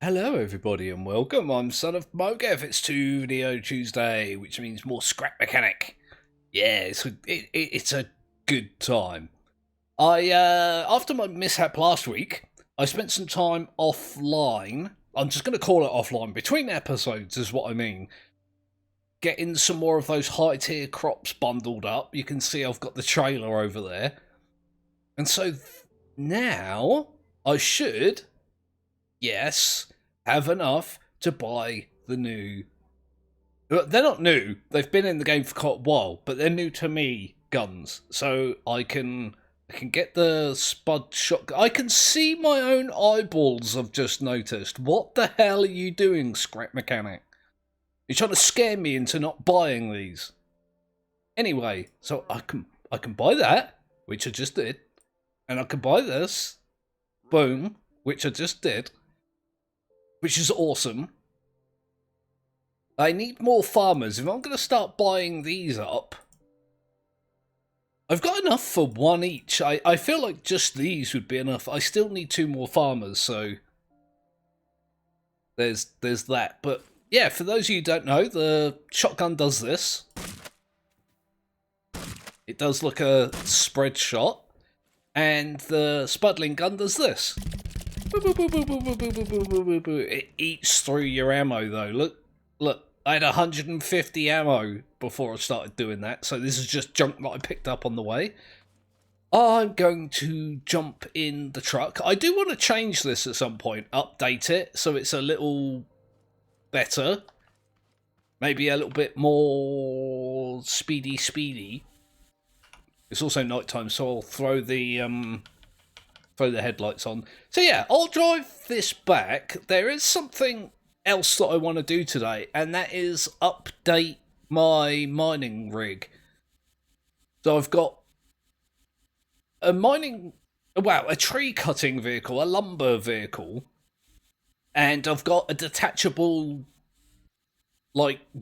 Hello everybody and welcome, I'm Son of Mogev. It's 2 Video Tuesday, which means more scrap mechanic. Yeah, it's a good time. After my mishap last week, I spent some time offline. I'm just going to call it offline, between episodes is what I mean. Getting some more of those high tier crops bundled up. You can see I've got the trailer over there. And so now I should, yes, have enough to buy the new... They're not new. They've been in the game for quite a while, but they're new to me guns. So I can get the spud shotgun. I can see my own eyeballs, I've just noticed. What the hell are you doing, scrap mechanic? You're trying to scare me into not buying these. Anyway, so I can buy that, which I just did. And I can buy this. Boom, which I just did. Which is awesome. I need more farmers. If I'm going to start buying these up, I've got enough for one each. I feel like just these would be enough. I still need 2 more farmers, so there's that. But yeah, for those of you who don't know, the shotgun does this. It does look a spread shot. And the spudling gun does this. It eats through your ammo though. Look, I had 150 ammo before I started doing that, so this is just junk that I picked up on the way. I'm going to jump in the truck. I do want to change this at some point, update it so it's a little better. Maybe a little bit more speedy. It's also nighttime, so I'll throw the headlights on. So yeah, I'll drive this back. There is something else that I want to do today, and that is update my mining rig. So I've got a tree cutting vehicle, a lumber vehicle, and I've got a detachable,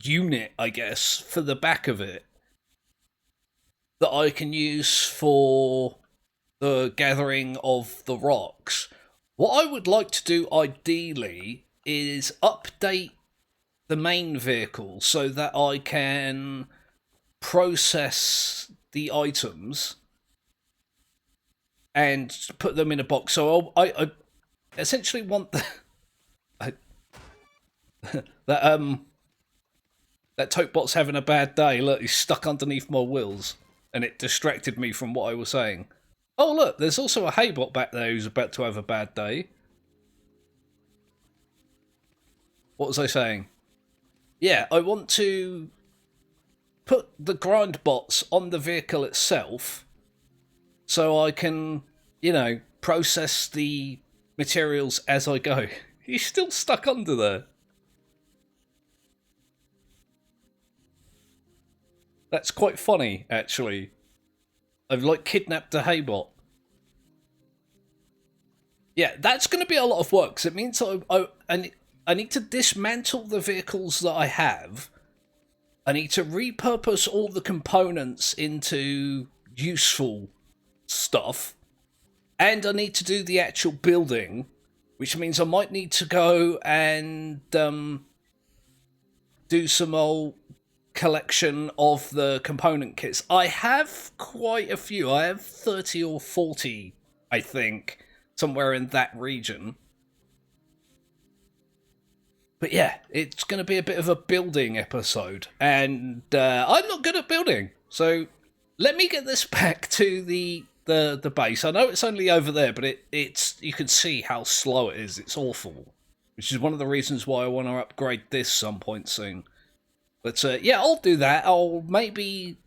unit, I guess, for the back of it that I can use for the gathering of the rocks. What I would like to do ideally is update the main vehicle so that I can process the items and put them in a box. So I essentially want that Totebot's having a bad day. Look, he's stuck underneath my wheels, and it distracted me from what I was saying. Oh look, there's also a Haybot back there who's about to have a bad day. What was I saying? Yeah, I want to put the grind bots on the vehicle itself so I can, process the materials as I go. He's still stuck under there. That's quite funny, actually. I've kidnapped a Haybot. Yeah, that's going to be a lot of work, because it means I need to dismantle the vehicles that I have. I need to repurpose all the components into useful stuff. And I need to do the actual building, which means I might need to go and do some old collection of the component kits. I have quite a few. I have 30 or 40, I think, somewhere in that region. But yeah, it's going to be a bit of a building episode, and I'm not good at building, so let me get this back to the base. I know it's only over there, but it's you can see how slow it is. It's awful, which is one of the reasons why I want to upgrade this some point soon. But yeah, I'll do that. I'll maybe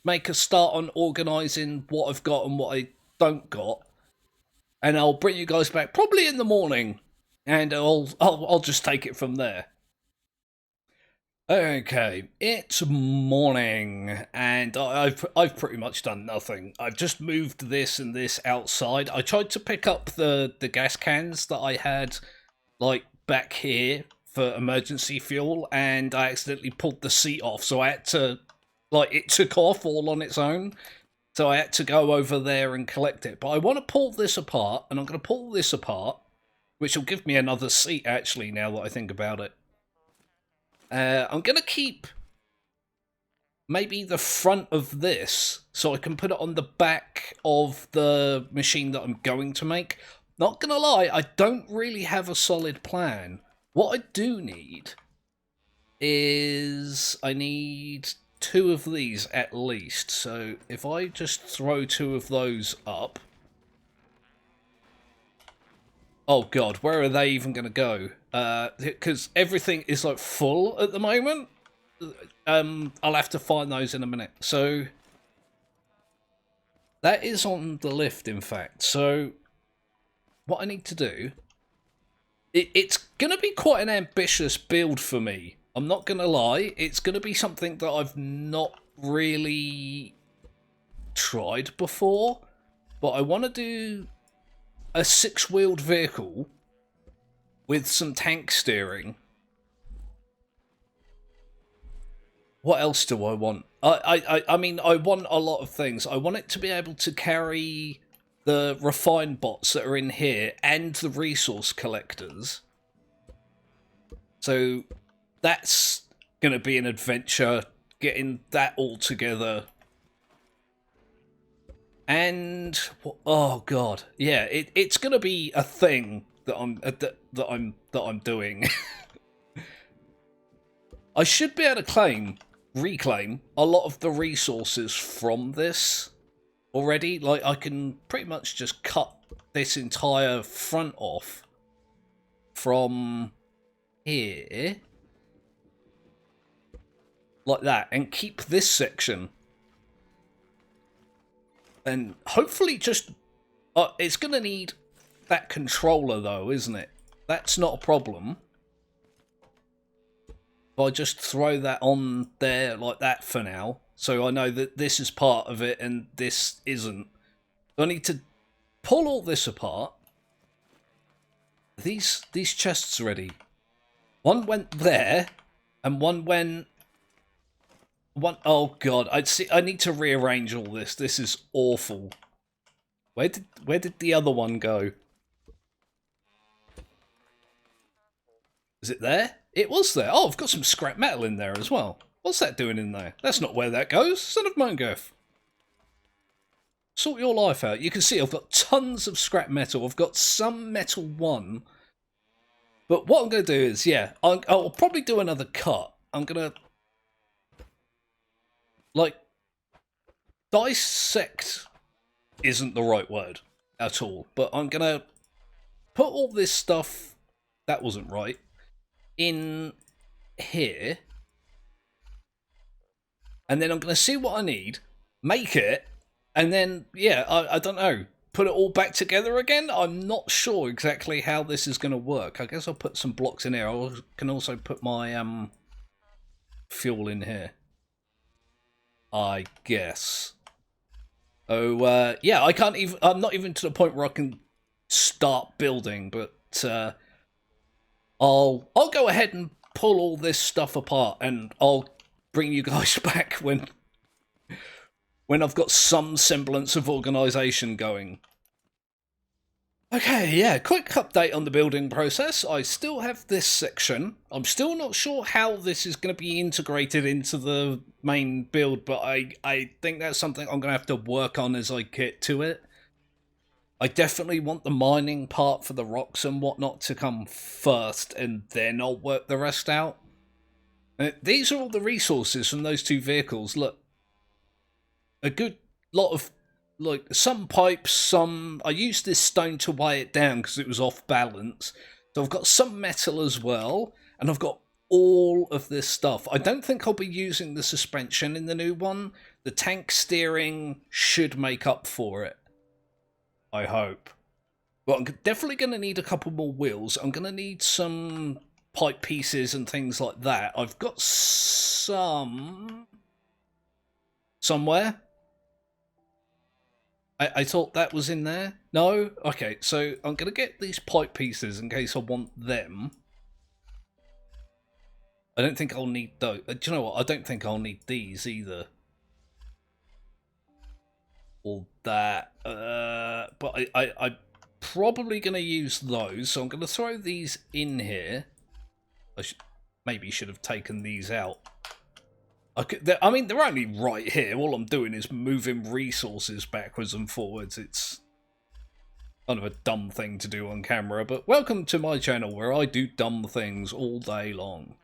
make a start on organising what I've got and what I don't got, and I'll bring you guys back probably in the morning. And I'll just take it from there. Okay, it's morning, and I've pretty much done nothing. I've just moved this and this outside. I tried to pick up the gas cans that I had, back here for emergency fuel, and I accidentally pulled the seat off, so I had to, it took off all on its own. So I had to go over there and collect it. But I want to pull this apart, and I'm going to pull this apart. which will give me another seat, actually, now that I think about it. I'm going to keep maybe the front of this, so I can put it on the back of the machine that I'm going to make. Not going to lie, I don't really have a solid plan. What I do need is I need 2 of these at least. So if I just throw 2 of those up... Oh god, where are they even going to go? Because everything is like full at the moment. I'll have to find those in a minute. So that is on the lift, in fact. So what I need to do... It's going to be quite an ambitious build for me. I'm not going to lie. It's going to be something that I've not really tried before. But I want to do a 6-wheeled vehicle with some tank steering. What else do I want? I mean, I want a lot of things. I want it to be able to carry the refined bots that are in here and the resource collectors. So that's going to be an adventure, getting that all together. And oh god, yeah, it's going to be a thing that I'm doing. I should be able to reclaim a lot of the resources from this already. Like, I can pretty much just cut this entire front off from here like that and keep this section, and hopefully just it's gonna need that controller though, isn't it? That's not a problem. If I just throw that on there like that for now, so I know that this is part of it and this isn't. I need to pull all this apart. These chests ready. One went there, and one went... Oh god, I need to rearrange all this. This is awful. Where did the other one go? Is it there? It was there. Oh, I've got some scrap metal in there as well. What's that doing in there? That's not where that goes. Son of Mongeth. Sort your life out. You can see I've got tons of scrap metal. I've got some metal 1. But what I'm going to do is, yeah, I'll probably do another cut. I'm going to, like, dissect isn't the right word at all. But I'm going to put all this stuff, that wasn't right, in here. And then I'm going to see what I need, make it, and then, yeah, I don't know, put it all back together again. I'm not sure exactly how this is going to work. I guess I'll put some blocks in here. I can also put my fuel in here, I guess. Oh, yeah, I'm not even to the point where I can start building, but I'll go ahead and pull all this stuff apart, and I'll bring you guys back when I've got some semblance of organisation going. Okay, yeah, quick update on the building process. I still have this section. I'm still not sure how this is going to be integrated into the main build, but I think that's something I'm going to have to work on as I get to it. I definitely want the mining part for the rocks and whatnot to come first, and then I'll work the rest out. These are all the resources from those 2 vehicles. Look, a good lot of, like, some pipes, I used this stone to weigh it down because it was off balance. So I've got some metal as well, and I've got all of this stuff. I don't think I'll be using the suspension in the new one. The tank steering should make up for it, I hope. But I'm definitely going to need a couple more wheels. I'm going to need some pipe pieces and things like that. I've got some somewhere. I thought that was in there. No? Okay, so I'm going to get these pipe pieces in case I want them. I don't think I'll need those. Do you know what? I don't think I'll need these either. Or that. But I probably going to use those, so I'm going to throw these in here. Maybe should have taken these out. I mean, they're only right here. All I'm doing is moving resources backwards and forwards. It's kind of a dumb thing to do on camera, but welcome to my channel where I do dumb things all day long.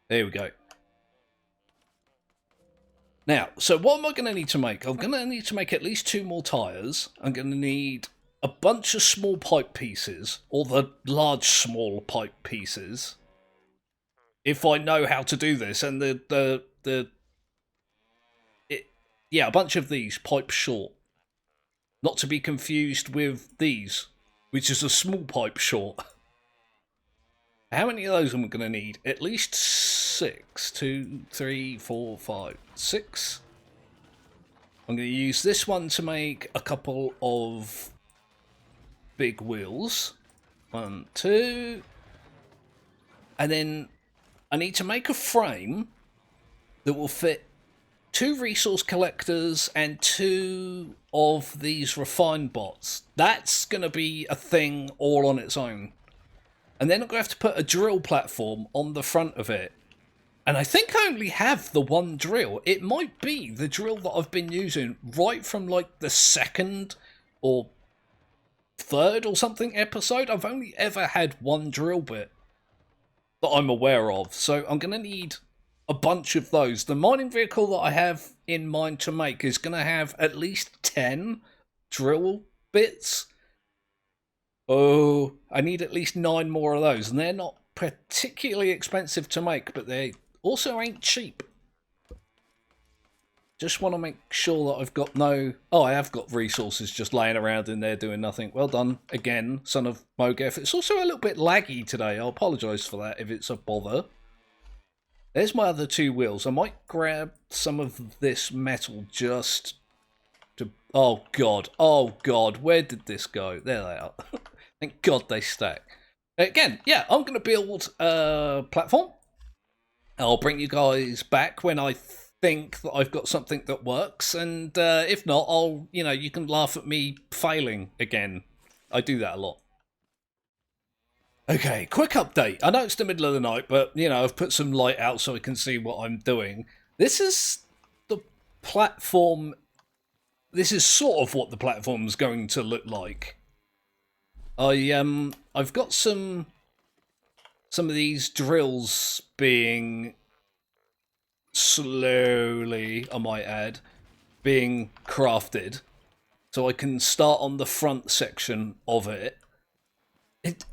There we go. Now, so what am I going to need to make? I'm going to need to make at least 2 more tyres. I'm going to need a bunch of small pipe pieces, or the large small pipe pieces, if I know how to do this. And yeah, a bunch of these pipe short, not to be confused with these, which is a small pipe short. How many of those am I going to need? At least 6. 2, 3, 4, 5, 6. I'm going to use this one to make a couple of big wheels. 1, 2. And then I need to make a frame that will fit 2 resource collectors and 2 of these refined bots. That's going to be a thing all on its own. And then I'm going to have to put a drill platform on the front of it. And I think I only have the one drill. It might be the drill that I've been using right from like the 2nd or 3rd or something episode. I've only ever had one drill bit that I'm aware of. So I'm going to need a bunch of those. The mining vehicle that I have in mind to make is going to have at least 10 drill bits. Oh, I need at least 9 more of those, and they're not particularly expensive to make, but they also ain't cheap. Just want to make sure that I've got no... Oh, I have got resources just laying around in there doing nothing. Well done, again, son of Mogef. It's also a little bit laggy today. I'll apologise for that if it's a bother. There's my other 2 wheels. I might grab some of this metal just to... Oh, God. Oh, God. Where did this go? There they are. Thank God they stack. Again, yeah, I'm going to build a platform. I'll bring you guys back when I think that I've got something that works. And if not, I'll, you can laugh at me failing again. I do that a lot. Okay, quick update. I know it's the middle of the night, but, I've put some light out so I can see what I'm doing. This is the platform. This is sort of what the platform's going to look like. I've got some of these drills being slowly, I might add, being crafted, so I can start on the front section of it.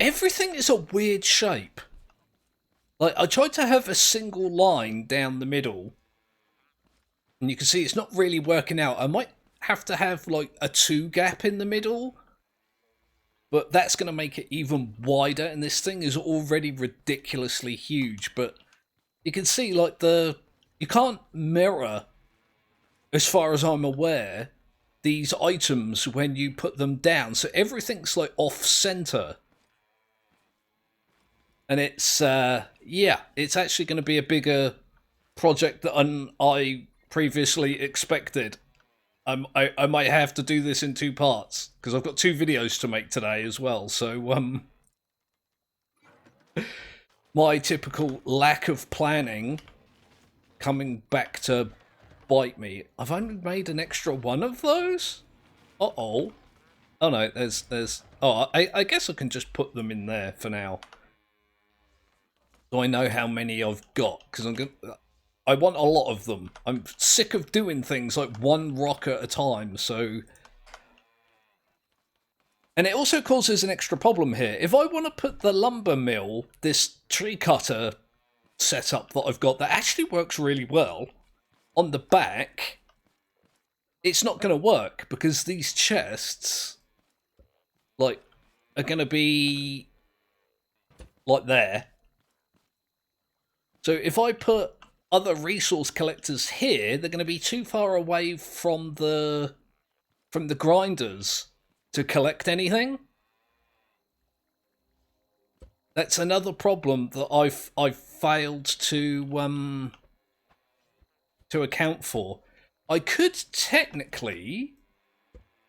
Everything is a weird shape. Like, I tried to have a single line down the middle, and you can see it's not really working out. I might have to have like a 2 gap in the middle. But that's going to make it even wider, and this thing is already ridiculously huge. But you can see, like, you can't mirror, as far as I'm aware, these items when you put them down. So everything's, like, off-center. And it's, yeah, it's actually going to be a bigger project than I previously expected. I might have to do this in 2 parts, because I've got 2 videos to make today as well, so, my typical lack of planning coming back to bite me. I've only made an extra 1 of those? Uh-oh. Oh no, there's... Oh, I guess I can just put them in there for now. So I know how many I've got, because I want a lot of them. I'm sick of doing things like 1 rock at a time, so... And it also causes an extra problem here. If I want to put the lumber mill, this tree cutter setup that I've got that actually works really well, on the back, it's not going to work, because these chests, like, are going to be like there. So if I put other resource collectors here, they're going to be too far away from the grinders to collect anything. That's another problem that I've failed to account for. I could technically,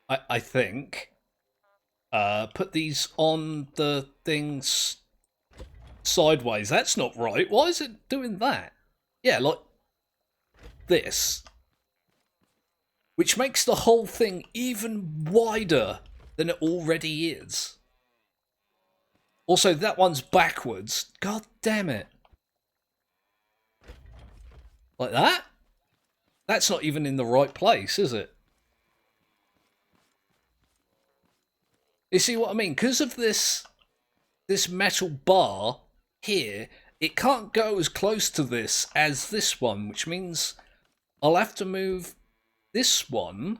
I think, put these on the things sideways. That's not right. Why is it doing that? Yeah, like this. Which makes the whole thing even wider than it already is. Also, that one's backwards. God damn it. Like that? That's not even in the right place, is it? You see what I mean? Because of this metal bar here, it can't go as close to this as this one, which means I'll have to move this one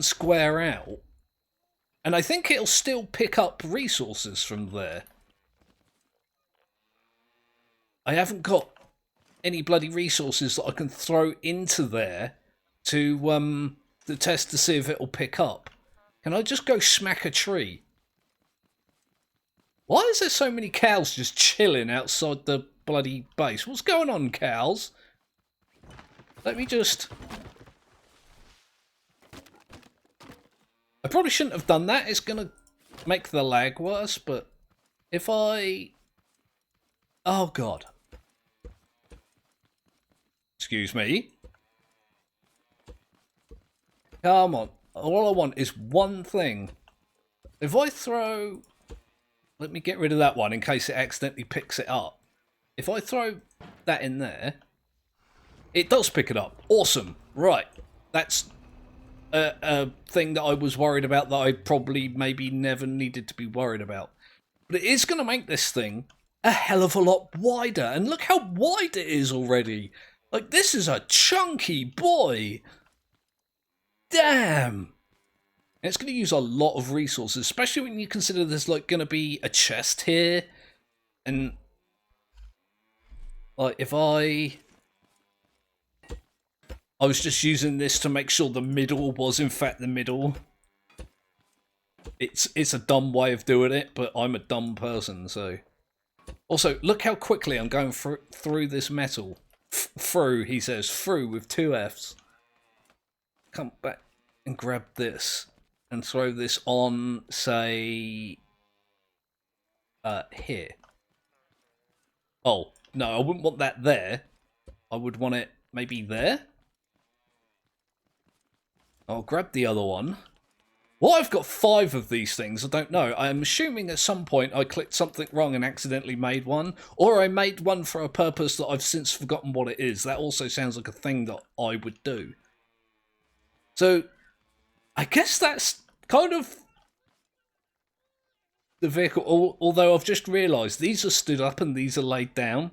square out. And I think it'll still pick up resources from there. I haven't got any bloody resources that I can throw into there to test to see if it'll pick up. Can I just go smack a tree? Why is there so many cows just chilling outside the bloody base? What's going on, cows? Let me just... I probably shouldn't have done that. It's going to make the lag worse, but if I... Oh, God. Excuse me. Come on. All I want is one thing. If I throw... Let me get rid of that one in case it accidentally picks it up. If I throw that in there... It does pick it up. Awesome. Right. That's a thing that I was worried about that I probably maybe never needed to be worried about. But it is going to make this thing a hell of a lot wider. And look how wide it is already. Like, this is a chunky boy. Damn. And it's going to use a lot of resources, especially when you consider there's like going to be a chest here. And like, if I was just using this to make sure the middle was in fact the middle. It's a dumb way of doing it, but I'm a dumb person, so. Also, look how quickly I'm going through this metal. Through, he says, through with 2 F's. Come back and grab this and throw this on, say, here. Oh, no, I wouldn't want that there. I would want it maybe there. I'll grab the other one. Well, I've got 5 of these things, I don't know. I'm assuming at some point I clicked something wrong and accidentally made one. Or I made one for a purpose that I've since forgotten what it is. That also sounds like a thing that I would do. So, I guess that's kind of the vehicle. Although I've just realised these are stood up and these are laid down.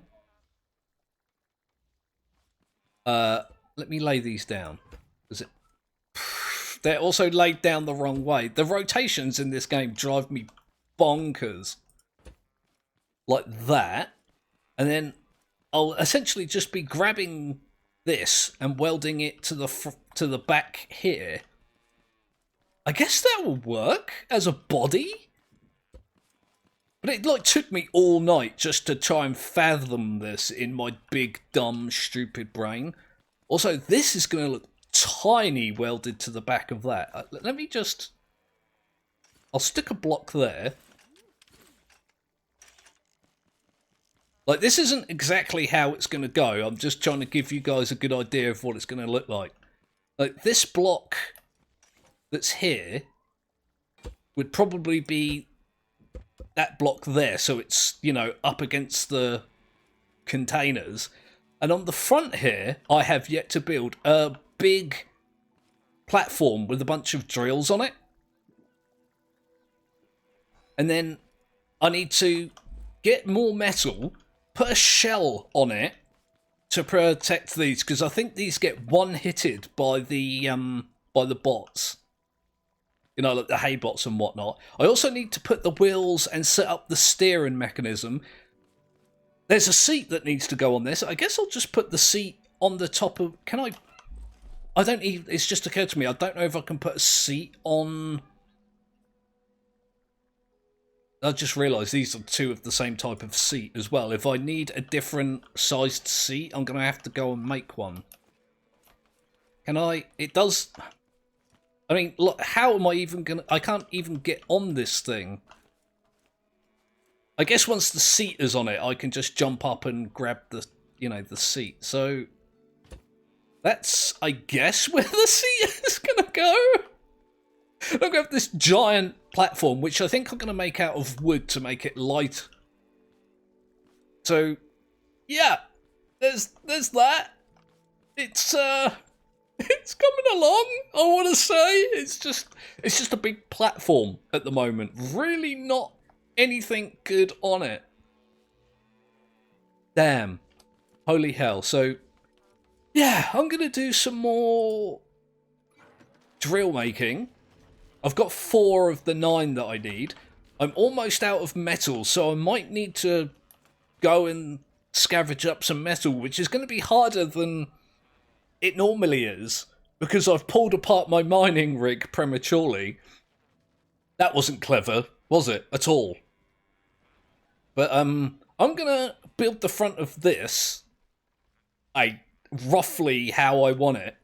Let me lay these down. Is it... They're also laid down the wrong way. The rotations in this game drive me bonkers. Like that. And then I'll essentially just be grabbing this and welding it to the back here. I guess that will work as a body. But it like took me all night just to try and fathom this in my big, dumb, stupid brain. Also, this is going to look tiny welded to the back of that. Let me just... I'll stick a block there. Like, this isn't exactly how it's going to go. I'm just trying to give you guys a good idea of what it's going to look like. Like, this block that's here would probably be that block there. So it's, you know, up against the containers. And on the front here, I have yet to build a big platform with a bunch of drills on it. And then I need to get more metal, put a shell on it to protect these, because I think these get one-hitted by the bots. You know, like the hay bots and whatnot. I also need to put the wheels and set up the steering mechanism. There's a seat that needs to go on this. I guess I'll just put the seat on the top of... Can I... I don't even... It's just occurred to me. I don't know if I can put a seat on... I just realised these are 2 of the same type of seat as well. If I need a different sized seat, I'm going to have to go and make one. Can I... It does... I mean, look, how am I even gonna... I can't even get on this thing. I guess once the seat is on it, I can just jump up and grab the, the seat. So that's, I guess, where the seat is gonna go. I'm gonna have this giant platform, which I think I'm gonna make out of wood to make it light. So, yeah, there's that. It's it's coming along. I want to say it's just a big platform at the moment. Really not anything good on it. Damn, holy hell. So, yeah, I'm gonna do some more drill making. I've got 4 of the 9 that I need. I'm almost out of metal, so I might need to go and scavenge up some metal, which is going to be harder than it normally is, because I've pulled apart my mining rig prematurely. That wasn't clever, was it, at all? But I'm going to build the front of this roughly how I want it.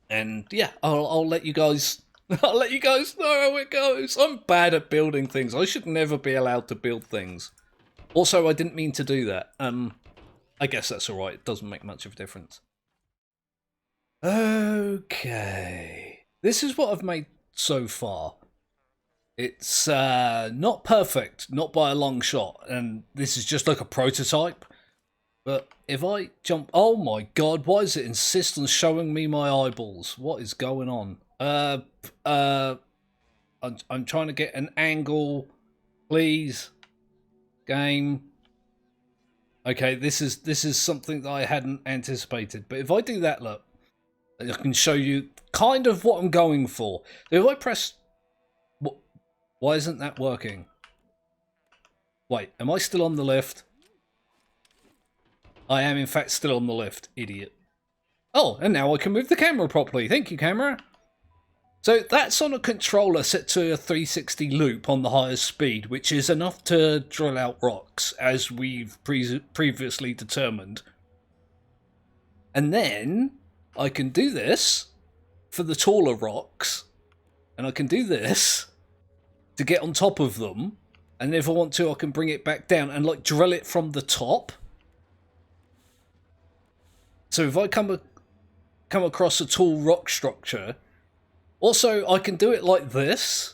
And yeah, I'll let you guys... I'll let you guys know how it goes. I'm bad at building things. I should never be allowed to build things. Also, I didn't mean to do that. I guess that's alright. It doesn't make much of a difference. Okay. This is what I've made so far. It's not perfect, not by a long shot. And this is just like a prototype. But if I jump... Oh my god, why does it insist on showing me my eyeballs? What is going on? I'm trying to get an angle, please. Game. Okay, this is something that I hadn't anticipated. But if I do that, look, I can show you kind of what I'm going for. If I press... Why isn't that working? Wait, am I still on the lift? I am in fact still on the lift, idiot. Oh, and now I can move the camera properly. Thank you, camera. So that's on a controller set to a 360 loop on the highest speed, which is enough to drill out rocks, as we've previously determined. And then I can do this for the taller rocks, and I can do this to get on top of them, and if I want to, I can bring it back down and like drill it from the top. So if I come across a tall rock structure... Also, I can do it like this.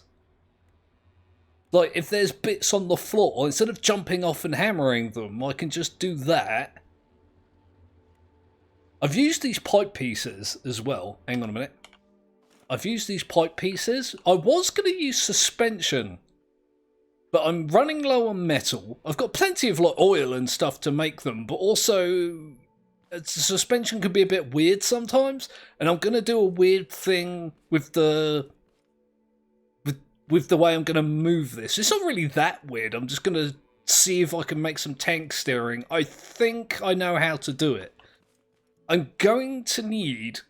Like, if there's bits on the floor, instead of jumping off and hammering them, I can just do that. I've used these pipe pieces as well. Hang on a minute. I've used these pipe pieces. I was going to use suspension, but I'm running low on metal. I've got plenty of like oil and stuff to make them, but also... suspension can be a bit weird sometimes, and I'm gonna do a weird thing with the way I'm gonna move this. It's not really that weird. I'm just gonna see if I can make some tank steering. I think I know how to do it. I'm going to need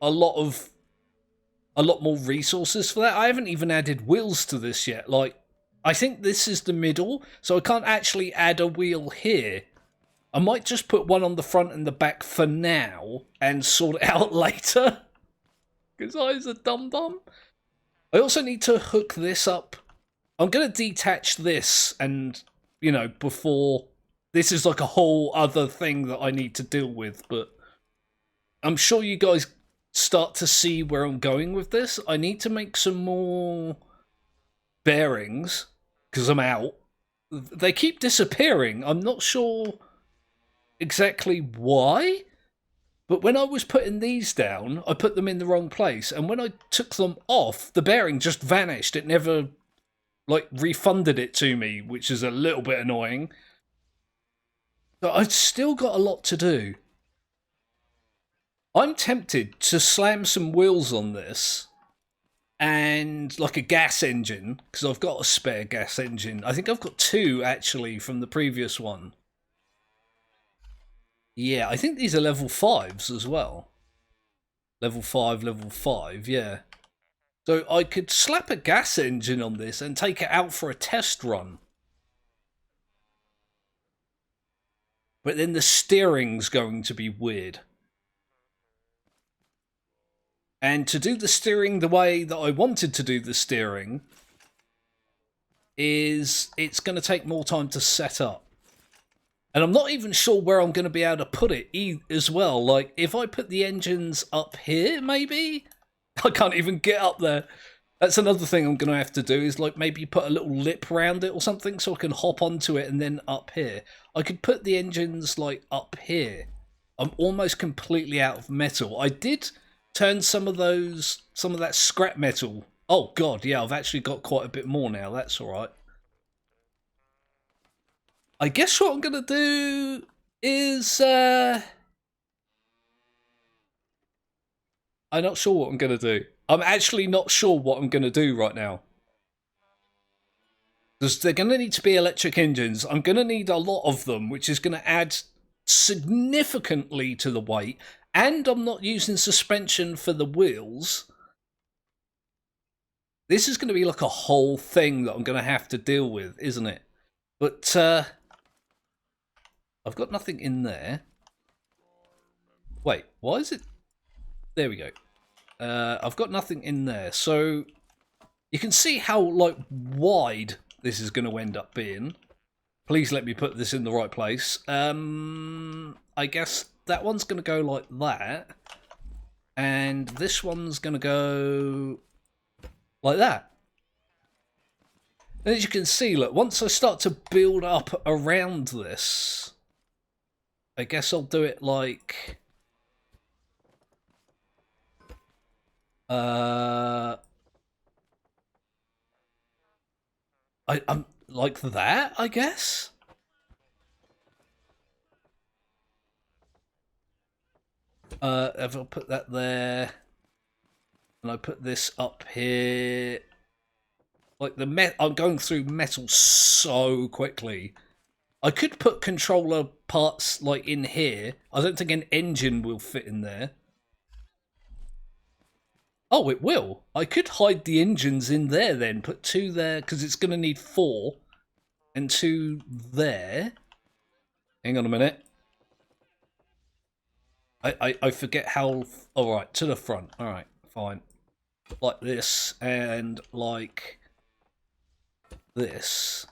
a lot more resources for that. I haven't even added wheels to this yet. Like, I think this is the middle, so I can't actually add a wheel here. I might just put one on the front and the back for now and sort it out later. Because I was a dum-dum. I also need to hook this up. I'm going to detach this and, before... This is like a whole other thing that I need to deal with, but I'm sure you guys start to see where I'm going with this. I need to make some more bearings because I'm out. They keep disappearing. I'm not sure... exactly why, but when I was putting these down, I put them in the wrong place, and when I took them off, the bearing just vanished. It never, like, refunded it to me, which is a little bit annoying. But I've still got a lot to do. I'm tempted to slam some wheels on this, and, like, a gas engine, because I've got a spare gas engine. I think I've got 2, actually, from the previous one. Yeah, I think these are level 5s as well. Level 5, yeah. So I could slap a gas engine on this and take it out for a test run. But then the steering's going to be weird. And to do the steering the way that I wanted to do the steering it's going to take more time to set up. And I'm not even sure where I'm going to be able to put it as well. Like, if I put the engines up here, maybe? I can't even get up there. That's another thing I'm going to have to do, is like maybe put a little lip around it or something so I can hop onto it and then up here. I could put the engines like up here. I'm almost completely out of metal. I did turn some of that scrap metal. Oh god, yeah, I've actually got quite a bit more now. That's all right. I guess what I'm going to do is I'm not sure what I'm going to do. I'm actually not sure what I'm going to do right now. Because they're going to need to be electric engines. I'm going to need a lot of them, which is going to add significantly to the weight. And I'm not using suspension for the wheels. This is going to be like a whole thing that I'm going to have to deal with, isn't it? But I've got nothing in there. Wait, why is it? There we go. I've got nothing in there. So you can see how like wide this is going to end up being. Please let me put this in the right place. I guess that one's going to go like that. And this one's going to go like that. And as you can see, look, once I start to build up around this, I guess I'll do it like... I'm like that, I guess. If I put that there, and I put this up here, like I'm going through metal so quickly. I could put controller parts like in here. I don't think an engine will fit in there. Oh, it will. I could hide the engines in there then. Put 2 there, because it's going to need 4. And 2 there. Hang on a minute. I forget how... Alright, to the front. Alright, fine. Like this, and like this.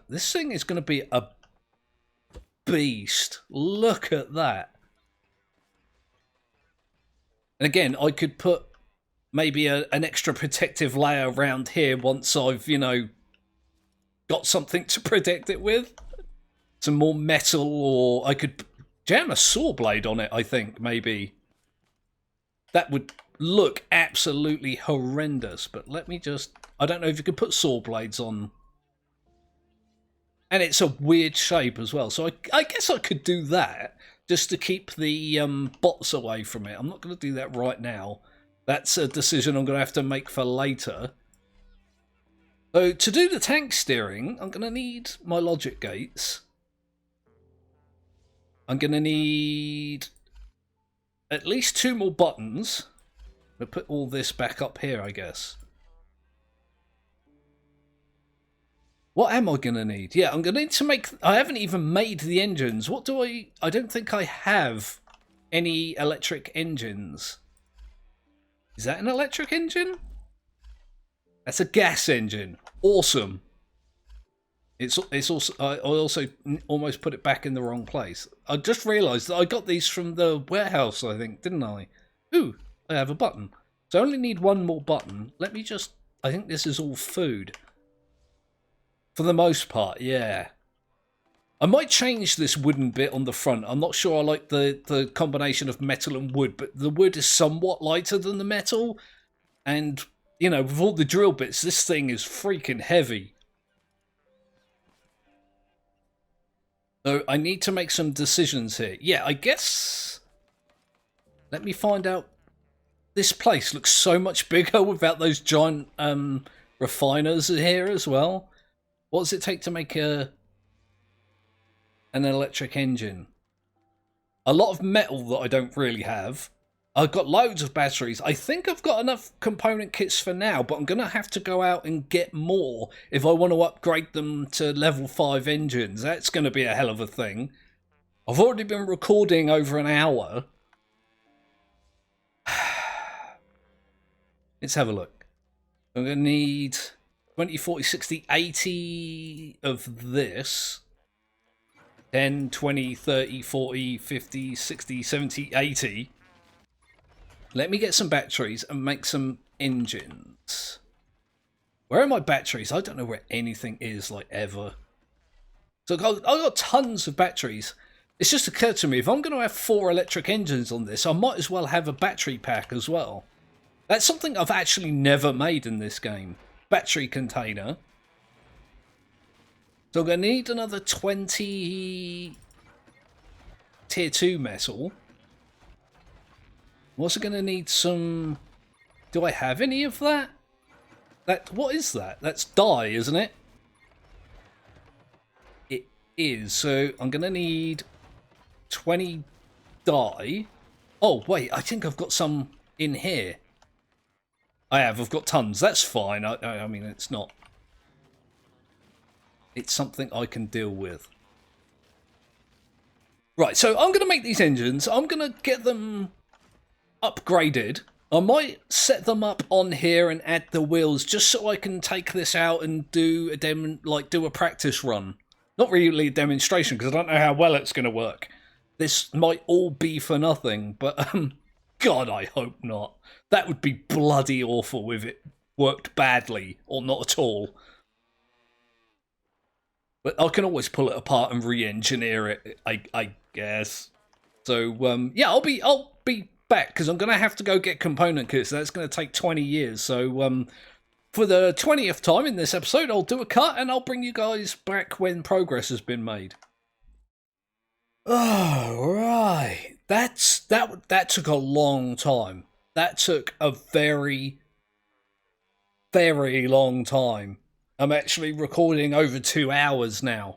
This thing is going to be a beast. Look at that. And again, I could put maybe an extra protective layer around here once I've, you know, got something to protect it with. Some more metal, or I could jam a saw blade on it, I think, maybe. That would look absolutely horrendous, but let me just... I don't know if you could put saw blades on. And it's a weird shape as well. So I guess I could do that just to keep the bots away from it. I'm not going to do that right now. That's a decision I'm going to have to make for later. So to do the tank steering, I'm going to need my logic gates. I'm going to need at least 2 more buttons. I'm going to put all this back up here, I guess. What am I going to need? Yeah, I'm going to need to make... I haven't even made the engines. What do I... I don't think I have any electric engines. Is that an electric engine? That's a gas engine. Awesome. It's also... I also almost put it back in the wrong place. I just realised that I got these from the warehouse, I think, didn't I? Ooh, I have a button. So I only need 1 more button. Let me just... I think this is all food. For the most part, yeah. I might change this wooden bit on the front. I'm not sure I like the combination of metal and wood, but the wood is somewhat lighter than the metal. And, you know, with all the drill bits, this thing is freaking heavy. So I need to make some decisions here. Yeah, I guess... Let me find out. This place looks so much bigger without those giant refiners here as well. What does it take to make an electric engine? A lot of metal that I don't really have. I've got loads of batteries. I think I've got enough component kits for now, but I'm going to have to go out and get more if I want to upgrade them to level 5 engines. That's going to be a hell of a thing. I've already been recording over an hour. Let's have a look. I'm going to need 20, 40, 60, 80 of this. 10, 20, 30, 40, 50, 60, 70, 80. Let me get some batteries and make some engines. Where are my batteries? I don't know where anything is, like, ever. So I've got tons of batteries. It's just occurred to me, if I'm going to have 4 electric engines on this, I might as well have a battery pack as well. That's something I've actually never made in this game. Battery container. So I'm going to need another 20 tier 2 metal. I'm also going to need some... Do I have any of that? What is that? That's dye, isn't it? It is. So I'm going to need 20 dye. Oh, wait. I think I've got some in here. I have. I've got tons. That's fine. I mean, it's not... It's something I can deal with. Right, so I'm going to make these engines. I'm going to get them upgraded. I might set them up on here and add the wheels just so I can take this out and do a practice run. Not really a demonstration because I don't know how well it's going to work. This might all be for nothing, but God, I hope not. That would be bloody awful if it worked badly or not at all. But I can always pull it apart and re-engineer it, I guess. So yeah, I'll be back because I'm gonna have to go get component kits. That's gonna take 20 years. So for the 20th time in this episode, I'll do a cut and I'll bring you guys back when progress has been made. Oh right, that took a long time. That took a very, very long time. I'm actually recording over 2 hours now.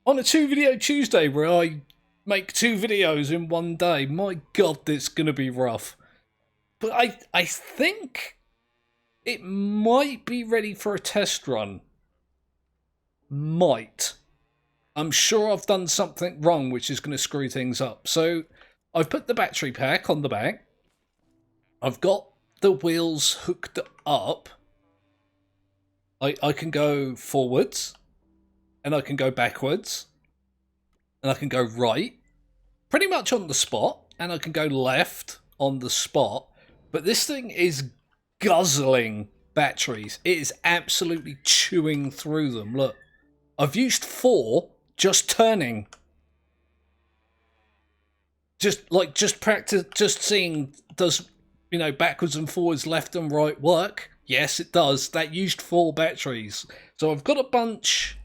On a 2-video Tuesday where I make 2 videos in one day. My God, this is going to be rough. But I think it might be ready for a test run. Might. I'm sure I've done something wrong which is going to screw things up. So I've put the battery pack on the back. I've got the wheels hooked up. I can go forwards, and I can go backwards, and I can go right, pretty much on the spot, and I can go left on the spot, but this thing is guzzling batteries. It is absolutely chewing through them. Look, I've used 4 just turning. Just practice, just seeing, does, backwards and forwards, left and right work? Yes, it does. That used 4 batteries. So I've got a bunch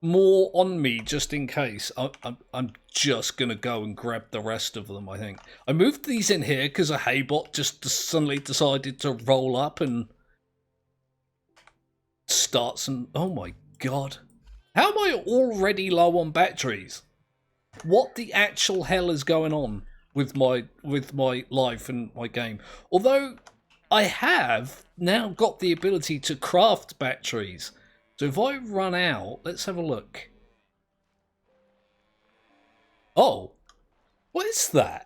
more on me just in case. I'm just going to go and grab the rest of them, I think. I moved these in here because a haybot just suddenly decided to roll up and start some... Oh my God. How am I already low on batteries? What the actual hell is going on with my life and my game? Although... I have now got the ability to craft batteries. So if I run out, let's have a look. Oh, what is that?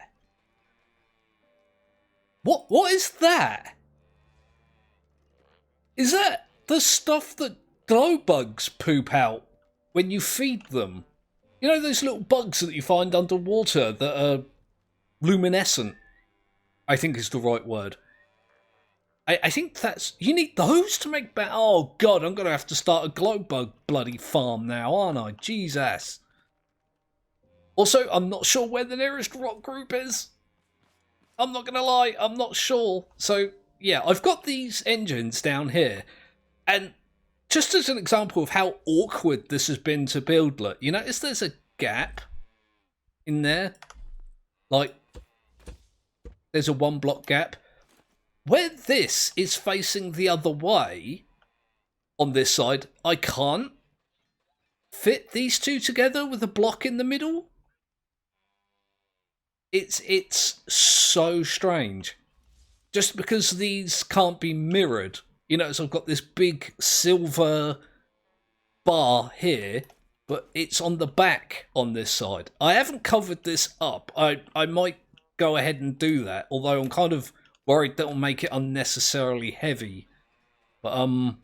What is that? Is that the stuff that glow bugs poop out when you feed them? You know those little bugs that you find underwater that are luminescent? I think is the right word. I think that's... You need those to make... Oh, God, I'm going to have to start a glow bug bloody farm now, aren't I? Jesus. Also, I'm not sure where the nearest rock group is. I'm not going to lie, I'm not sure. So, yeah, I've got these engines down here. And just as an example of how awkward this has been to build, look, you notice there's a gap in there? Like, there's a 1-block gap. Where this is facing the other way, on this side, I can't fit these 2 together with a block in the middle. It's so strange. Just because these can't be mirrored. So I've got this big silver bar here, but it's on the back on this side. I haven't covered this up. I might go ahead and do that, although I'm kind of worried that will make it unnecessarily heavy. But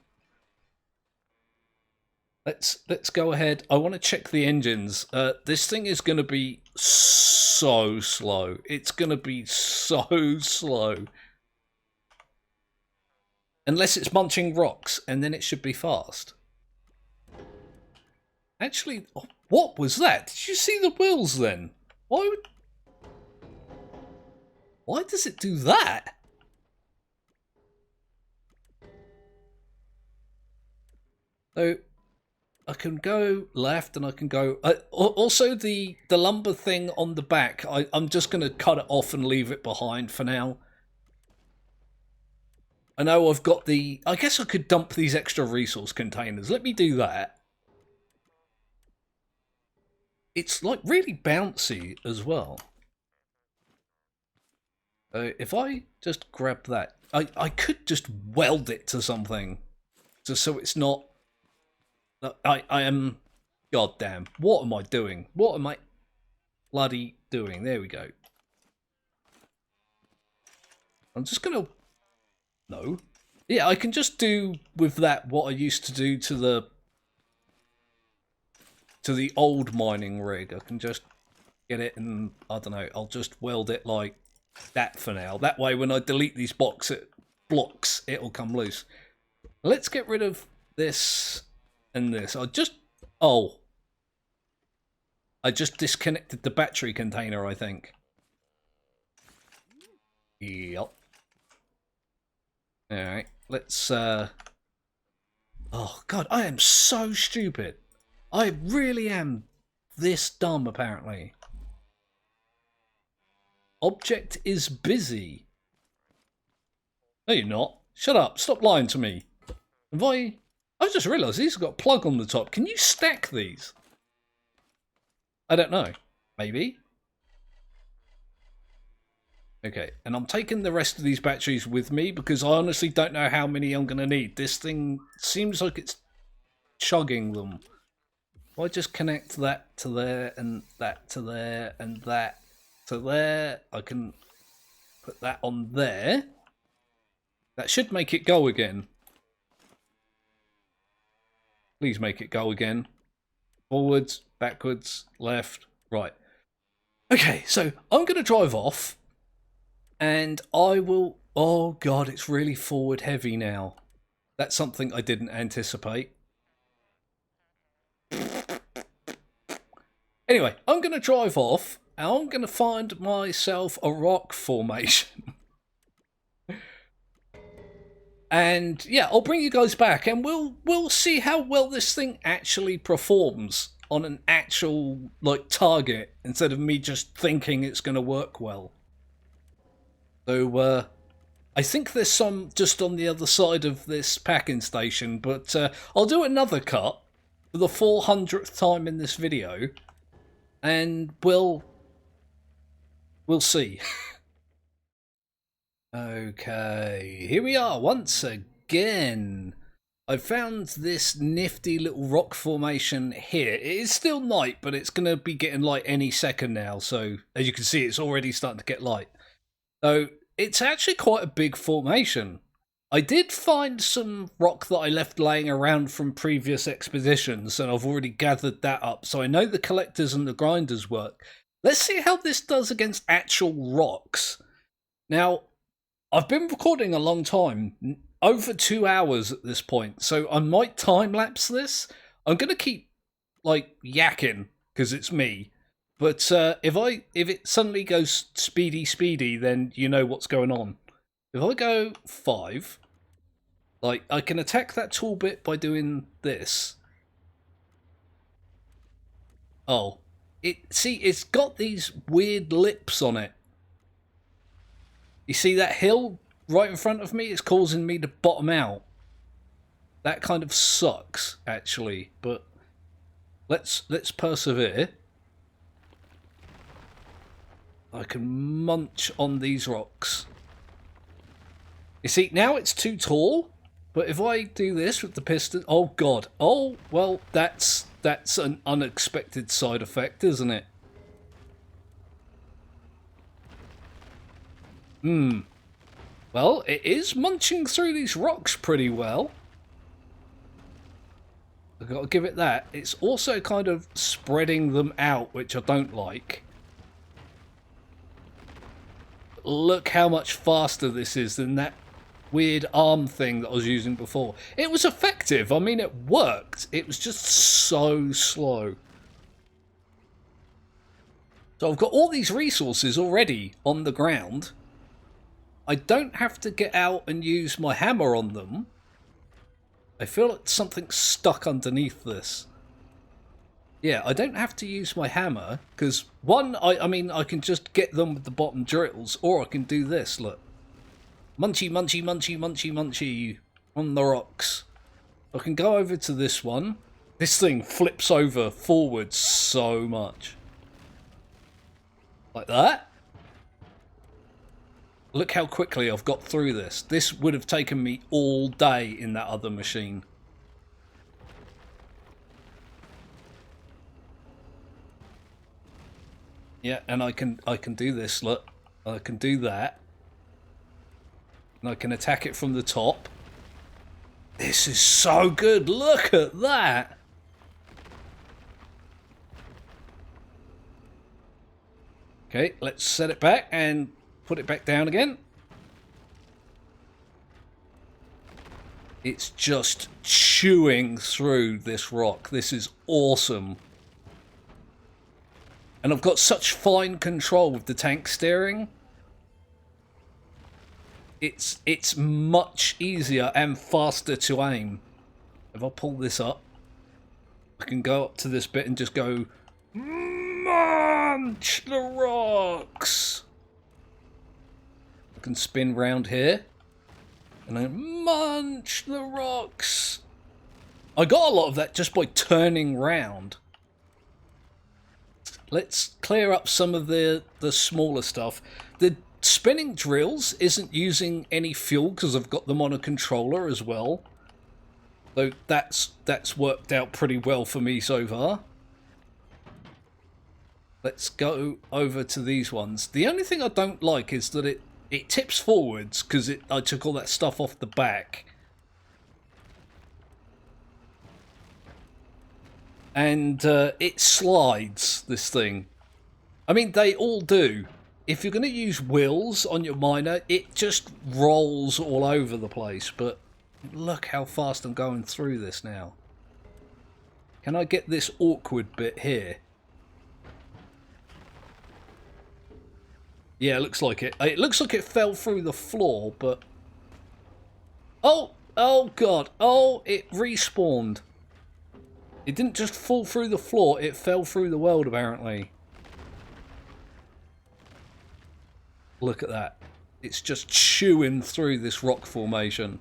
let's go ahead. I want to check the engines. This thing is going to be so slow. It's going to be so slow. Unless it's munching rocks, and then it should be fast. Actually, what was that? Did you see the wheels then? Why does it do that? So I can go left and I can go... also, the lumber thing on the back, I'm just going to cut it off and leave it behind for now. I know I've got the... I guess I could dump these extra resource containers. Let me do that. It's like really bouncy as well. So if I just grab that, I could just weld it to something, just so it's not. I am. God damn! What am I doing? What am I bloody doing? There we go. I'm just gonna. No. Yeah, I can just do with that what I used to do to the old mining rig. I can just get it and, I don't know, I'll just weld it like that for now. That way when I delete these blocks, it'll come loose. Let's get rid of this and this. I just disconnected the battery container, I think. Yep. Alright, let's oh god, I am so stupid. I really am this dumb, apparently. Object is busy. No, you're not. Shut up. Stop lying to me. Have I just realised these have got a plug on the top. Can you stack these? I don't know. Maybe. Okay, and I'm taking the rest of these batteries with me because I honestly don't know how many I'm going to need. This thing seems like it's chugging them. If I just connect that to there and that to there and that to there, I can put that on there. That should make it go again. Please make it go again. Forwards, backwards, left, right. Okay, so I'm going to drive off. And I will... Oh, God, it's really forward heavy now. That's something I didn't anticipate. Anyway, I'm going to drive off. And I'm going to find myself a rock formation. And, yeah, I'll bring you guys back. And we'll see how well this thing actually performs on an actual, like, target. Instead of me just thinking it's going to work well. So, I think there's some just on the other side of this packing station, but I'll do another cut for the 400th time in this video, and we'll see. Okay, here we are once again. I found this nifty little rock formation here. It is still night, but it's going to be getting light any second now, so as you can see, it's already starting to get light. So, it's actually quite a big formation. I did find some rock that I left laying around from previous expeditions, and I've already gathered that up, so I know the collectors and the grinders work. Let's see how this does against actual rocks. Now, I've been recording a long time, over 2 hours at this point, so I might time-lapse this. I'm going to keep, like, yakking, because it's me. But if it suddenly goes speedy, then you know what's going on. If I go 5, like, I can attack that tool bit by doing this. Oh, it's got these weird lips on it. You see that hill right in front of me? It's causing me to bottom out. That kind of sucks, actually. But let's persevere. I can munch on these rocks. You see, now it's too tall, But if I do this with the piston... Oh, God. Oh, well, that's an unexpected side effect, isn't it? Well, it is munching through these rocks pretty well. I've got to give it that. It's also kind of spreading them out, which I don't like. Look how much faster this is than that weird arm thing that I was using before. It was effective. I mean, it worked. It was just so slow. So I've got all these resources already on the ground. I don't have to get out and use my hammer on them. I feel like something's stuck underneath this. Yeah, I don't have to use my hammer, because one, I mean, I can just get them with the bottom drills, or I can do this, look. Munchy, munchy, munchy, munchy, munchy on the rocks. I can go over to this one. This thing flips over forward so much. Like that. Look how quickly I've got through this. This would have taken me all day in that other machine. Yeah, and I can do this, look. I can do that. And I can attack it from the top. This is so good. Look at that. Okay, let's set it back and put it back down again. It's just chewing through this rock. This is awesome. And I've got such fine control with the tank steering. It's much easier and faster to aim. If I pull this up, I can go up to this bit and just go, munch the rocks. I can spin round here and then munch the rocks. I got a lot of that just by turning round. Let's clear up some of the smaller stuff. The spinning drills isn't using any fuel because I've got them on a controller as well. So that's worked out pretty well for me so far. Let's go over to these ones. The only thing I don't like is that it tips forwards because I took all that stuff off the back. And it slides, this thing. I mean, they all do. If you're going to use wheels on your miner, it just rolls all over the place. But look how fast I'm going through this now. Can I get this awkward bit here? Yeah, it looks like it. It looks like it fell through the floor, but... Oh God. Oh, it respawned. It didn't just fall through the floor, it fell through the world, apparently. Look at that. It's just chewing through this rock formation.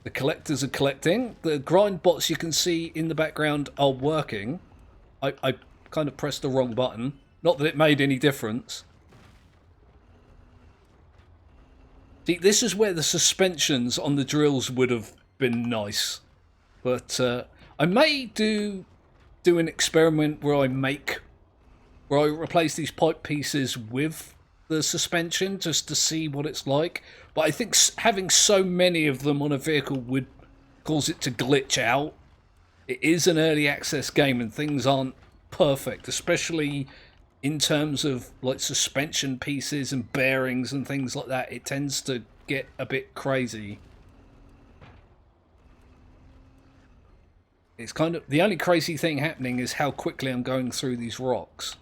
The collectors are collecting. The grind bots you can see in the background are working. I kind of pressed the wrong button. Not that it made any difference. See, this is where the suspensions on the drills would have been nice, but I may do an experiment where I replace these pipe pieces with the suspension just to see what it's like. But I think having so many of them on a vehicle would cause it to glitch out. It is an early access game and things aren't perfect, especially in terms of like suspension pieces and bearings and things like that. It tends to get a bit crazy. It's kind of the only crazy thing happening is how quickly I'm going through these rocks.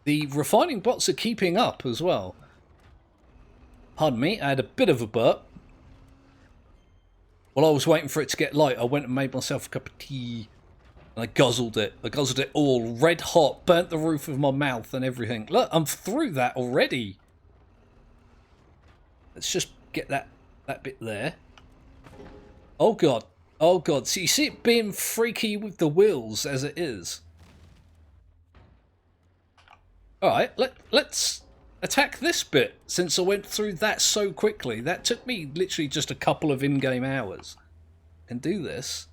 The refining bots are keeping up as well. Pardon me, I had a bit of a burp. While I was waiting for it to get light, I went and made myself a cup of tea. And I guzzled it. I guzzled it all red hot, burnt the roof of my mouth and everything. Look, I'm through that already. Let's just get that bit there. Oh God. Oh God. So you see it being freaky with the wheels as it is. Alright, let's attack this bit, since I went through that so quickly. That took me literally just a couple of in-game hours. Can do this.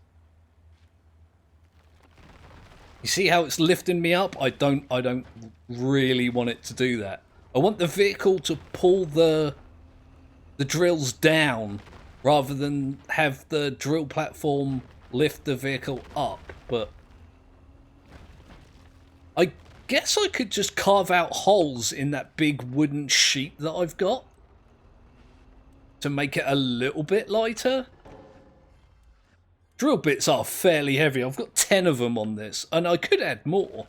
You see how it's lifting me up? I don't really want it to do that. I want the vehicle to pull the drills down rather than have the drill platform lift the vehicle up, but I guess I could just carve out holes in that big wooden sheet that I've got to make it a little bit lighter. Drill bits are fairly heavy. I've got 10 of them on this, and I could add more.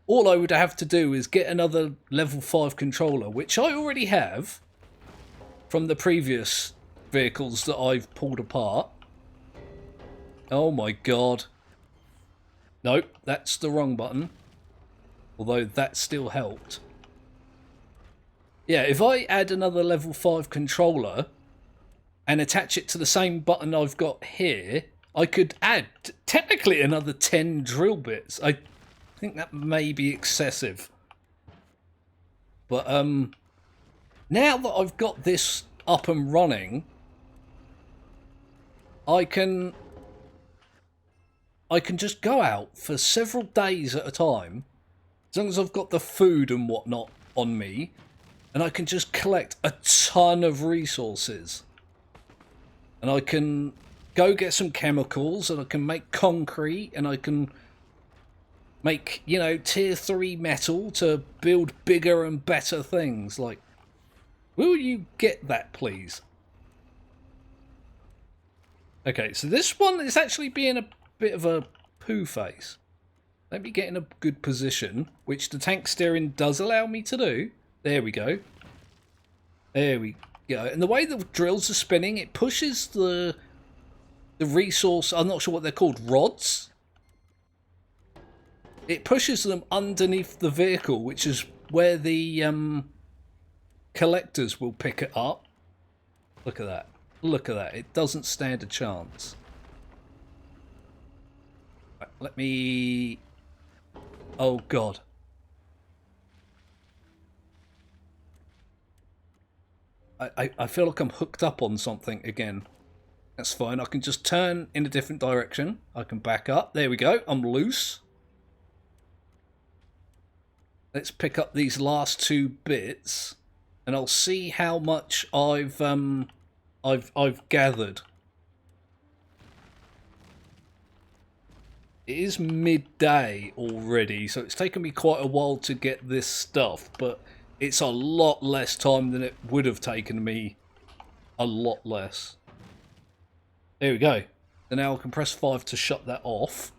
All I would have to do is get another level 5 controller, which I already have from the previous vehicles that I've pulled apart. Oh my god. Nope, that's the wrong button. Although that still helped. Yeah, if I add another level 5 controller and attach it to the same button I've got here, I could add technically another 10 drill bits. I think that may be excessive. But now that I've got this up and running, I can just go out for several days at a time, as long as I've got the food and whatnot on me, and I can just collect a ton of resources. And I can go get some chemicals, and I can make concrete, and I can make, you know, tier 3 metal to build bigger and better things. Like, will you get that, please? Okay, so this one is actually being a bit of a poo face. Let me get in a good position, which the tank steering does allow me to do. There we go. There we go. And the way the drills are spinning, it pushes the resource, I'm not sure what they're called, rods? It pushes them underneath the vehicle, which is where the collectors will pick it up. Look at that. Look at that. It doesn't stand a chance. Right, let me... Oh, God. I feel like I'm hooked up on something again. That's fine. I can just turn in a different direction. I can back up. There we go. I'm loose. Let's pick up these last 2 bits, and I'll see how much I've gathered. It is midday already, so it's taken me quite a while to get this stuff, but it's a lot less time than it would have taken me. A lot less. There we go. So now I can press 5 to shut that off.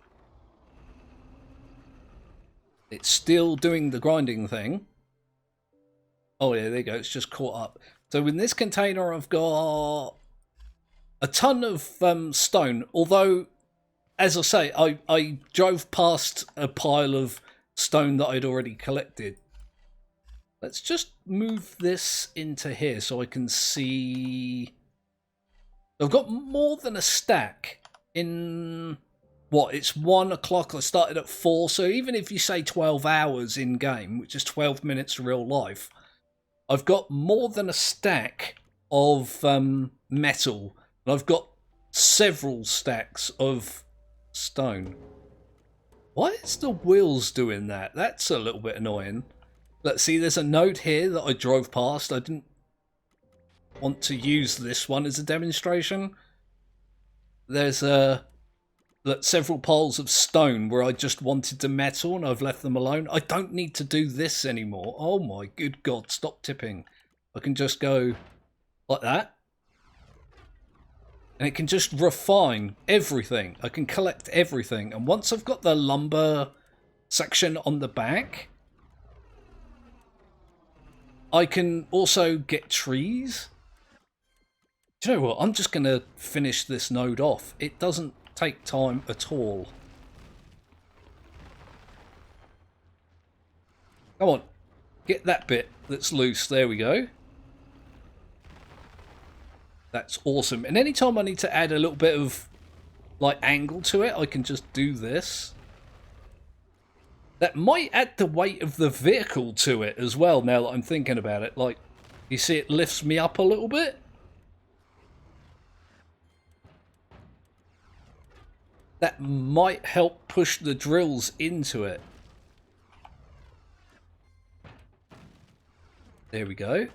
It's still doing the grinding thing. Oh yeah, there you go. It's just caught up. So in this container I've got a ton of stone. Although, as I say, I drove past a pile of stone that I'd already collected. Let's just move this into here so I can see... I've got more than a stack in... What, it's 1 o'clock, I started at 4, so even if you say 12 hours in game, which is 12 minutes real life, I've got more than a stack of metal, and I've got several stacks of stone. Why is the wheels doing that? That's a little bit annoying. Let's see, there's a note here that I drove past. I didn't want to use this one as a demonstration. There's several piles of stone where I just wanted to metal and I've left them alone. I don't need to do this anymore. Oh my good god, stop tipping. I can just go like that. And it can just refine everything. I can collect everything. And once I've got the lumber section on the back, I can also get trees. Do you know what? I'm just going to finish this node off. It doesn't take time at all. Come on. Get that bit that's loose. There we go. That's awesome. And anytime I need to add a little bit of like angle to it, I can just do this. That might add the weight of the vehicle to it as well, now that I'm thinking about it. Like, you see it lifts me up a little bit? That might help push the drills into it. There we go.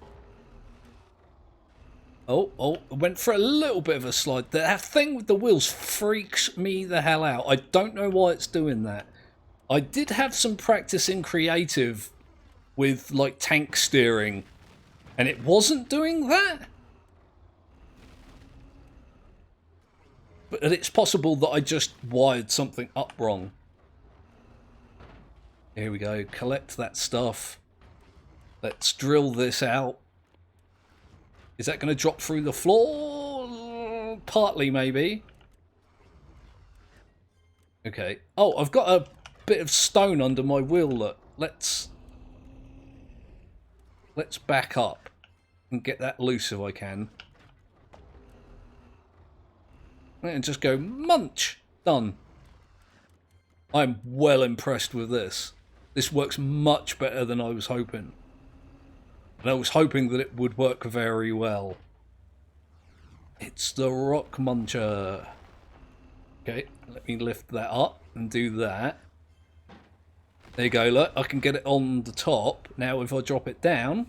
Oh, went for a little bit of a slide. That thing with the wheels freaks me the hell out. I don't know why it's doing that. I did have some practice in creative with, like, tank steering, and it wasn't doing that. But it's possible that I just wired something up wrong. Here we go. Collect that stuff. Let's drill this out. Is that going to drop through the floor? Partly, maybe. Okay. Oh, I've got a bit of stone under my wheel. Look. Let's back up and get that loose if I can. And just go munch. Done. I'm well impressed with this. This works much better than I was hoping. And I was hoping that it would work very well. It's the rock muncher. Okay, let me lift that up and do that. There you go, look, I can get it on the top. Now if I drop it down...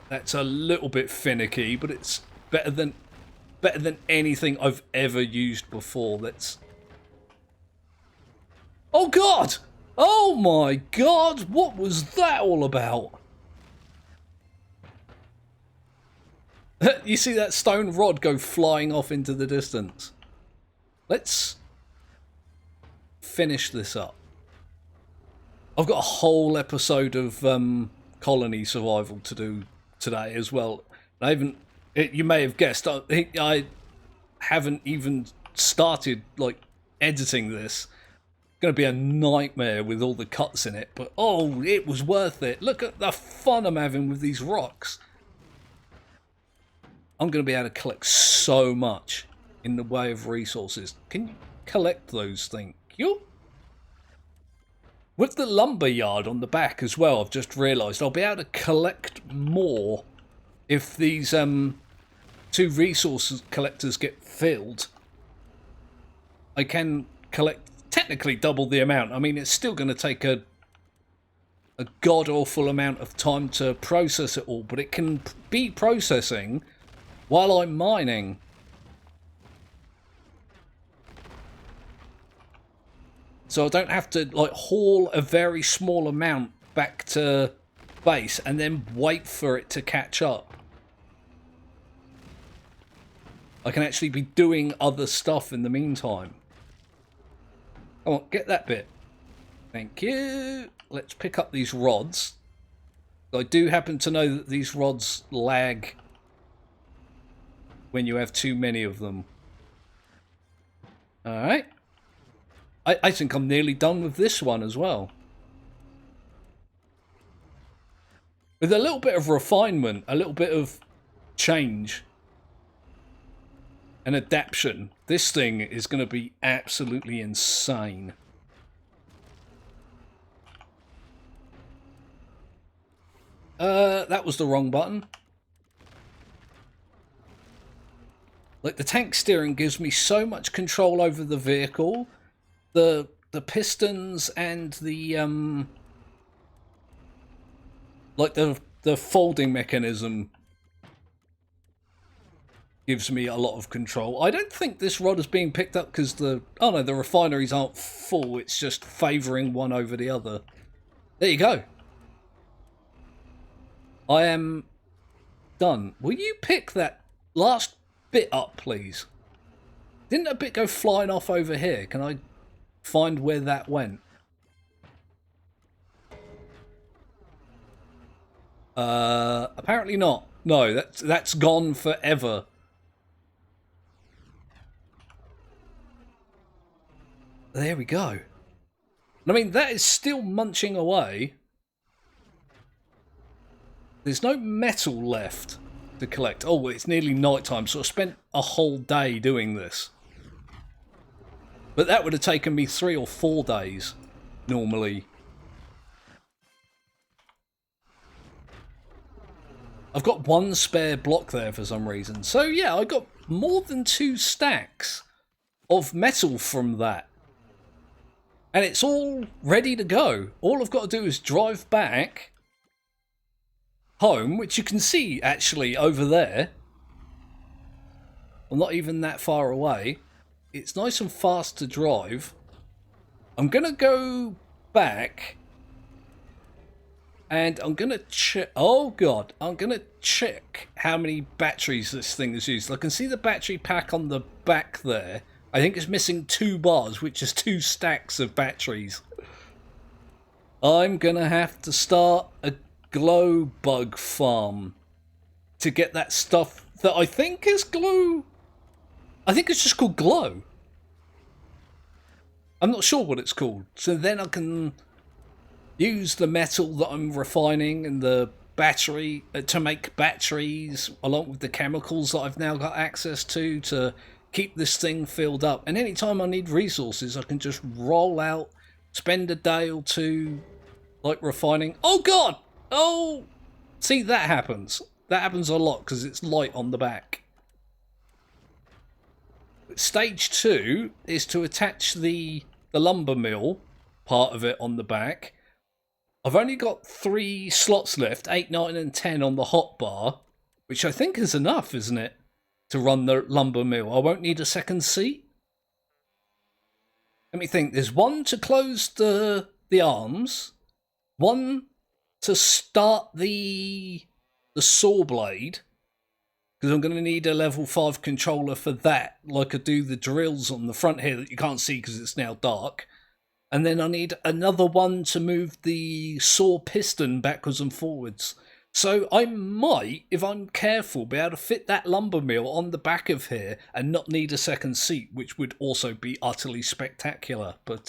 that's a little bit finicky, but it's better than anything I've ever used before. That's... Oh God! Oh my God! What was that all about? You see that stone rod go flying off into the distance. Let's finish this up. I've got a whole episode of colony survival to do today as well. I haven't. You may have guessed. I haven't even started like editing this. It's going to be a nightmare with all the cuts in it, but oh, it was worth it. Look at the fun I'm having with these rocks. I'm going to be able to collect so much in the way of resources. Can you collect those things? With the lumber yard on the back as well, I've just realised I'll be able to collect more if these 2 resource collectors get filled. I can collect technically double the amount. I mean, it's still going to take a god-awful amount of time to process it all, but it can be processing while I'm mining. So I don't have to like haul a very small amount back to base and then wait for it to catch up. I can actually be doing other stuff in the meantime. Come on, get that bit. Thank you. Let's pick up these rods. I do happen to know that these rods lag when you have too many of them. Alright. I think I'm nearly done with this one as well. With a little bit of refinement, a little bit of change and adaptation, this thing is going to be absolutely insane. That was the wrong button. Like, the tank steering gives me so much control over the vehicle. The pistons and the like the folding mechanism gives me a lot of control. I don't think this rod is being picked up because the refineries aren't full. It's just favouring one over the other. There you go. I am done. Will you pick that last bit up, please? Didn't a bit go flying off over here? Can I find where that went? Apparently not. No, that's gone forever. There we go. I mean, that is still munching away. There's no metal left to collect. Oh, it's nearly night time, so I spent a whole day doing this. But that would have taken me 3 or 4 days, normally. I've got 1 spare block there for some reason. So yeah, I got more than 2 stacks of metal from that. And it's all ready to go. All I've got to do is drive back home, which you can see actually over there. I'm not even that far away. It's nice and fast to drive. I'm going to go back and I'm going to check. Oh god, I'm going to check how many batteries this thing has used. I can see the battery pack on the back there. I think it's missing 2 bars, which is 2 stacks of batteries. I'm going to have to start a glow bug farm to get that stuff that I think is glow. I think it's just called glow. I'm not sure what it's called. So then I can use the metal that I'm refining and the battery to make batteries along with the chemicals that I've now got access to keep this thing filled up. And anytime I need resources, I can just roll out, spend a day or 2 like refining. Oh god! Oh! See, that happens. That happens a lot because it's light on the back. Stage 2 is to attach the lumber mill part of it on the back. I've only got 3 slots left, 8, 9 and 10 on the hotbar, which I think is enough, isn't it, to run the lumber mill. I won't need a second seat. Let me think. There's 1 to close the arms, 1 to start the saw blade, because I'm going to need a level 5 controller for that, like I do the drills on the front here that you can't see because it's now dark. And then I need another 1 to move the saw piston backwards and forwards. So I might, if I'm careful, be able to fit that lumber mill on the back of here and not need a second seat, which would also be utterly spectacular. But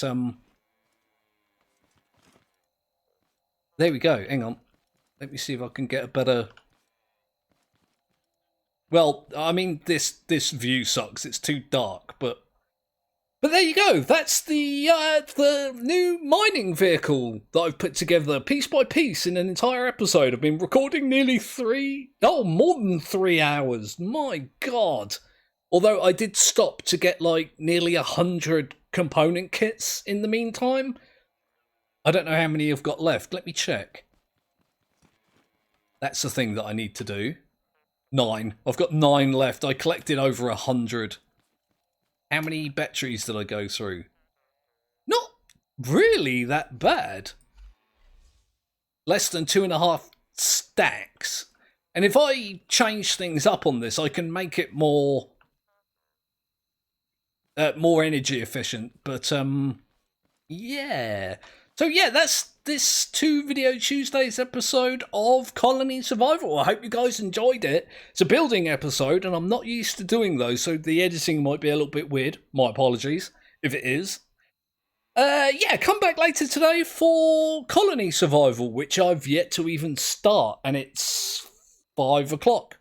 there we go. Hang on. Let me see if I can get a better... Well, I mean, this view sucks. It's too dark, but there you go. That's the new mining vehicle that I've put together piece by piece in an entire episode. I've been recording nearly more than 3 hours. My God. Although I did stop to get like nearly 100 component kits in the meantime. I don't know how many I've got left. Let me check. That's the thing that I need to do. 9. I've got 9 left. I collected over 100. How many batteries did I go through? Not really that bad. Less than 2.5 stacks. And if I change things up on this, I can make it more energy efficient. But yeah. So yeah, that's this 2 Video Tuesdays episode of Colony Survival. I hope you guys enjoyed it. It's a building episode, and I'm not used to doing those, so the editing might be a little bit weird. My apologies, if it is. Yeah, come back later today for Colony Survival, which I've yet to even start, and it's 5 o'clock.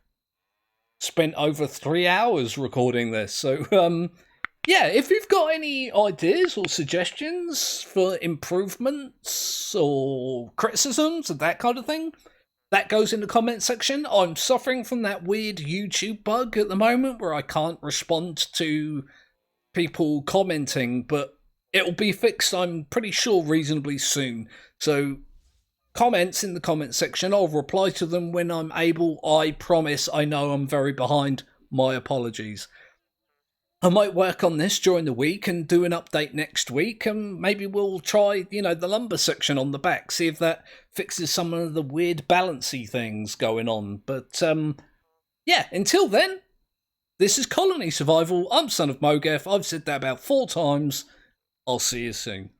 Spent over 3 hours recording this, so yeah, if you've got any ideas or suggestions for improvements or criticisms and that kind of thing, that goes in the comment section. I'm suffering from that weird YouTube bug at the moment where I can't respond to people commenting, but it'll be fixed, I'm pretty sure, reasonably soon. So comments in the comment section, I'll reply to them when I'm able. I promise. I know I'm very behind. My apologies. I might work on this during the week and do an update next week, and maybe we'll try, the lumber section on the back, see if that fixes some of the weird balancy things going on. But, yeah, until then, this is Colony Survival. I'm Son of Mogef. I've said that about 4 times. I'll see you soon.